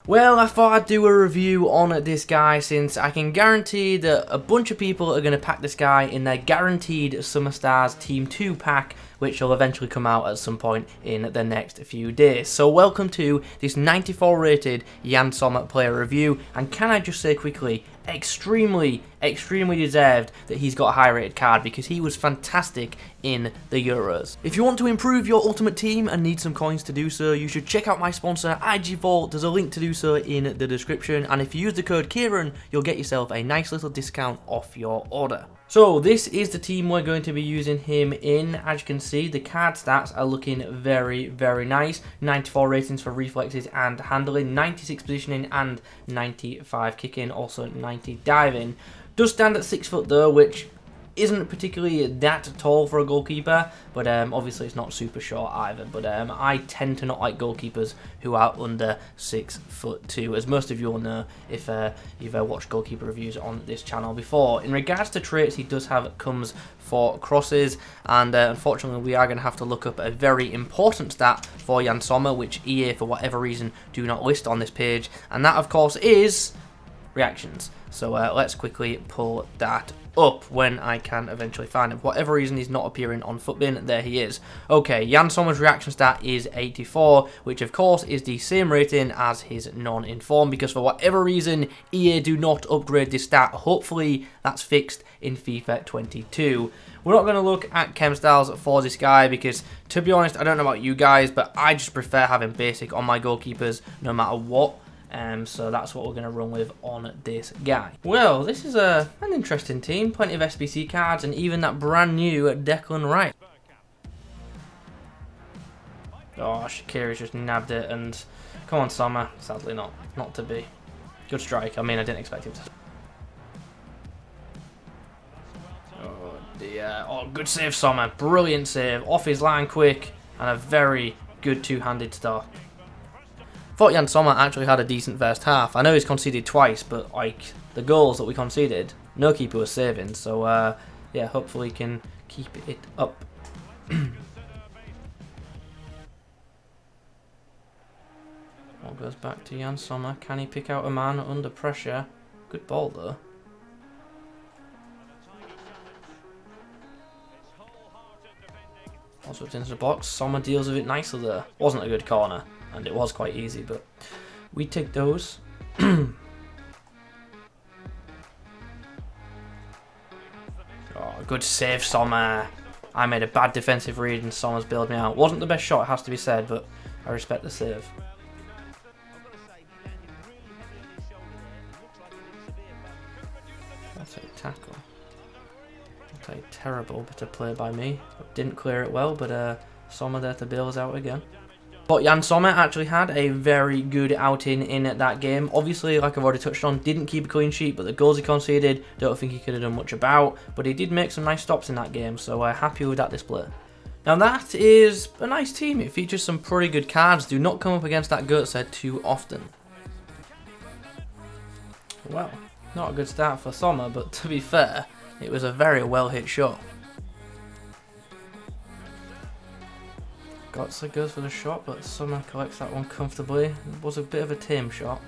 Well, I thought I'd do a review on this guy since I can guarantee that a bunch of people are going to pack this guy in their guaranteed Summer Stars Team 2 pack, which will eventually come out at some point in the next few days. So welcome to this 94 rated Yann Sommer player review, and can I just say quickly, extremely deserved that he's got a high rated card because he was fantastic in the Euros. If you want to improve your ultimate team and need some coins to do so, you should check out my sponsor IG Vault. There's a link to do so in the description, and if you use the code Kieron, you'll get yourself a nice little discount off your order. So this is the team we're going to be using him in. As you can see, the card stats are looking very nice. 94 ratings for reflexes and handling, 96 positioning and 95 kicking, also 90 diving. Does stand at 6 foot though, which isn't particularly that tall for a goalkeeper, but obviously it's not super short either. But I tend to not like goalkeepers who are under 6'2", as most of you will know if you've watched goalkeeper reviews on this channel before. In regards to traits, he does have comes for crosses, and unfortunately we are going to have to look up a very important stat for Yann Sommer, which EA for whatever reason do not list on this page, and that of course is reactions. So let's quickly pull that up when I can eventually find him. For whatever reason he's not appearing on Futbin, there he is. Okay, Yann Sommer's reaction stat is 84, which of course is the same rating as his non-inform, because for whatever reason EA do not upgrade this stat. Hopefully that's fixed in FIFA 22. We're not going to look at chem styles for this guy because, to be honest, I don't know about you guys, but I just prefer having basic on my goalkeepers no matter what. So that's what we're going to run with on this guy. Well, this is an interesting team. Plenty of SBC cards and even that brand new Declan Rice. Oh, Shakira's just nabbed it, and come on, Sommer. Sadly not to be. Good strike. I mean, I didn't expect him to. Oh dear. Oh, good save, Sommer. Brilliant save. Off his line quick, and a very good two-handed stop. Thought Yann Sommer actually had a decent first half. I know he's conceded twice, but like the goals that we conceded, no keeper was saving. So yeah, hopefully he can keep it up. Ball goes back to Yann Sommer. Can he pick out a man under pressure? Good ball though. Also it's into the box. Sommer deals with it nicely there. Wasn't a good corner. And it was quite easy, but we take those. Oh, good save, Sommer. I made a bad defensive read and Sommer's bailed me out. Wasn't the best shot, it has to be said, but I respect the save. That's a tackle. That's a terrible bit of play by me. Didn't clear it well, but Sommer there to bail us out again. But Yann Sommer actually had a very good outing in that game. Obviously, like I've already touched on, didn't keep a clean sheet, but the goals he conceded, don't think he could have done much about. But he did make some nice stops in that game, so happy with that display. Now that is a nice team. It features some pretty good cards. Do not come up against that goat set too often. Well, not a good start for Sommer, but to be fair, it was a very well hit shot. Gotze goes for the shot, but Sommer collects that one comfortably. It was a bit of a tame shot.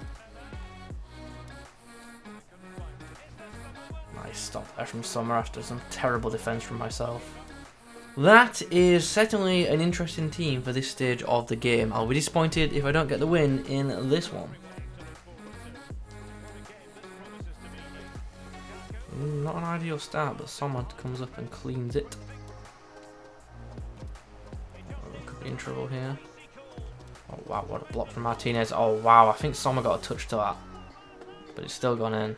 Nice stop there from Sommer after some terrible defence from myself. That is certainly an interesting team for this stage of the game. I'll be disappointed if I don't get the win in this one. Not an ideal start, but Sommer comes up and cleans it. In trouble here. Oh wow, what a block from Martinez. Oh wow, I think Sommer got a touch to that, but it's still gone in.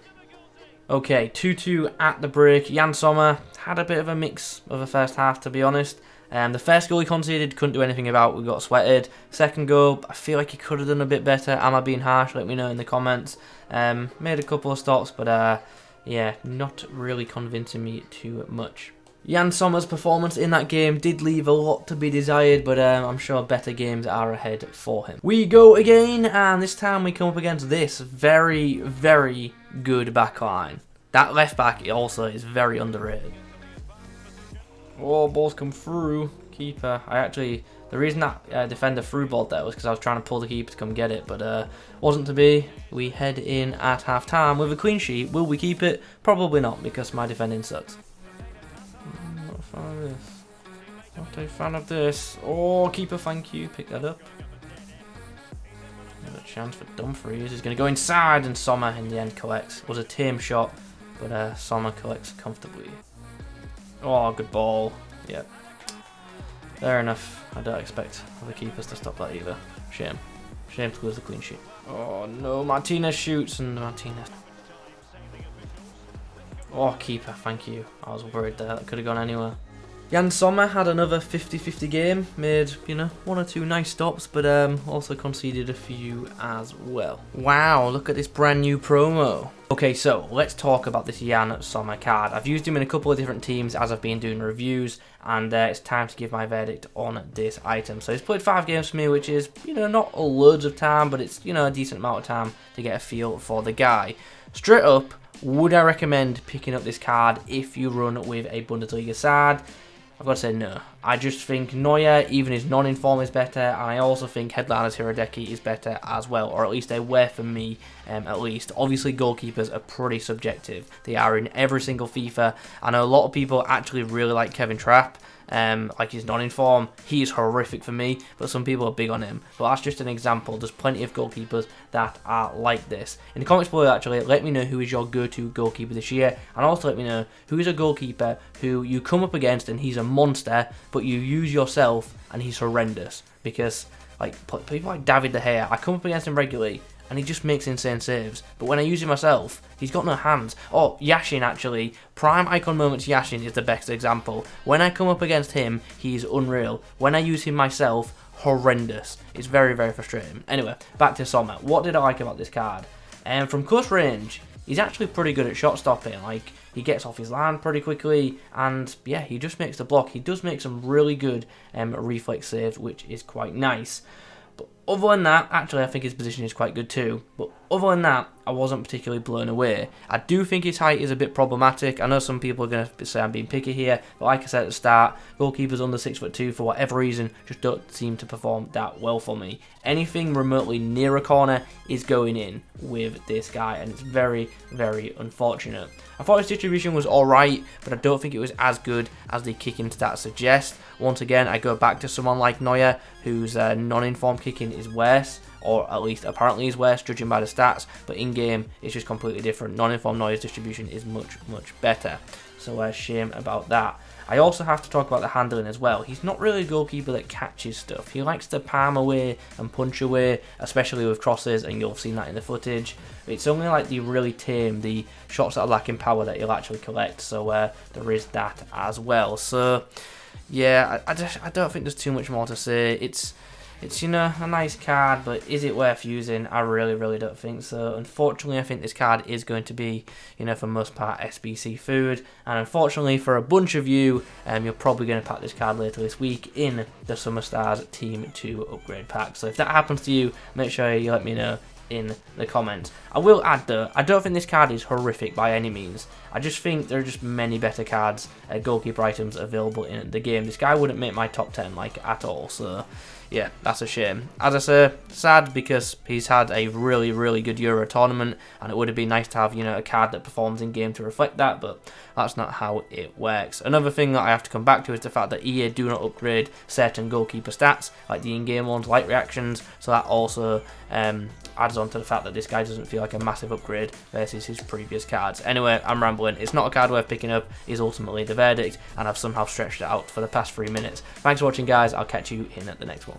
Okay, 2-2 at the break. Yann Sommer had a bit of a mix of a first half, to be honest. The first goal he conceded, couldn't do anything about. We got sweated. Second goal, I feel like he could have done a bit better. Am I being harsh? Let me know in the comments. Made a couple of stops, but yeah, not really convincing me too much. Yann Sommer's performance in that game did leave a lot to be desired, but I'm sure better games are ahead for him. We go again, and this time we come up against this very good backline. That left back also is very underrated. Oh, balls come through. keeper. The reason that defender threw ball there was because I was trying to pull the keeper to come get it, but wasn't to be. We head in at half time with a clean sheet. Will we keep it? Probably not, because my defending sucks. Not a fan of this. Not a fan of this. Oh, keeper, thank you. Pick that up. Another chance for Dumfries. He's going to go inside, and Sommer in the end collects. It was a tame shot, but Sommer collects comfortably. Oh, good ball. Yep. Fair enough. I don't expect other keepers to stop that either. Shame. Shame to lose the clean sheet. Oh no, Martinez shoots, and Martinez. Oh, keeper, thank you. I was worried there. That could have gone anywhere. Yann Sommer had another 50-50 game, made, one or two nice stops, but also conceded a few as well. Wow, look at this brand new promo. Okay, so let's talk about this Yann Sommer card. I've used him in a couple of different teams as I've been doing reviews, and it's time to give my verdict on this item. So he's played 5 games for me, which is, not loads of time, but it's, a decent amount of time to get a feel for the guy. Straight up, would I recommend picking up this card if you run with a Bundesliga side? I've got to say no. I just think Neuer, even his non-inform, is better, and I also think Headliner's Hirodeki is better as well, or at least they were for me, at least. Obviously, goalkeepers are pretty subjective. They are in every single FIFA. I know a lot of people actually really like Kevin Trapp, like his non-inform. He is horrific for me, but some people are big on him. But that's just an example. There's plenty of goalkeepers that are like this. In the comments below, actually, let me know who is your go-to goalkeeper this year, and also let me know who is a goalkeeper who you come up against and he's a monster, but you use yourself and he's horrendous. Because people like David De Gea, I come up against him regularly and he just makes insane saves, but when I use him myself, he's got no hands. Oh, Yashin, actually, prime icon moments Yashin is the best example. When I come up against him, he's unreal. When I use him myself, horrendous. It's very, very frustrating. Anyway, back to Sommer. What did I like about this card? From close range, he's actually pretty good at shot stopping. He gets off his line pretty quickly, and yeah, he just makes the block. He does make some really good reflex saves, which is quite nice. But other than that, actually I think his position is quite good too. But other than that, I wasn't particularly blown away. I do think his height is a bit problematic. I know some people are going to say I'm being picky here, but like I said at the start, goalkeepers under 6'2" for whatever reason just don't seem to perform that well for me. Anything remotely near a corner is going in with this guy, and it's very, very unfortunate. I thought his distribution was alright, but I don't think it was as good as the kicking stats suggest. Once again, I go back to someone like Neuer, whose non-informed kicking is worse, or at least apparently is worse, judging by the stats, but in-game it's just completely different. Non-informed Neuer's distribution is much, much better. So shame about that. I also have to talk about the handling as well. He's not really a goalkeeper that catches stuff. He likes to palm away and punch away, especially with crosses, and you'll have seen that in the footage. It's only like the really tame, the shots that are lacking power, that he'll actually collect. So there is that as well. So yeah, I don't think there's too much more to say. It's a nice card, but is it worth using? I really, really don't think so. Unfortunately, I think this card is going to be, for most part, SBC food. And unfortunately, for a bunch of you, you're probably going to pack this card later this week in the Summer Stars Team 2 upgrade pack. So if that happens to you, make sure you let me know in the comments. I will add though, I don't think this card is horrific by any means. I just think there are just many better cards, goalkeeper items available in the game. This guy wouldn't make my top 10 at all, so yeah, that's a shame. As I say, sad because he's had a really, really good Euro tournament, and it would have been nice to have, a card that performs in game to reflect that, but that's not how it works. Another thing that I have to come back to is the fact that EA do not upgrade certain goalkeeper stats, like the in-game ones, like reactions, so that also adds on to the fact that this guy doesn't feel like a massive upgrade versus his previous cards. Anyway, I'm rambling. It's not a card worth picking up, is ultimately the verdict, and I've somehow stretched it out for the past 3 minutes. Thanks for watching, guys. I'll catch you in at the next one.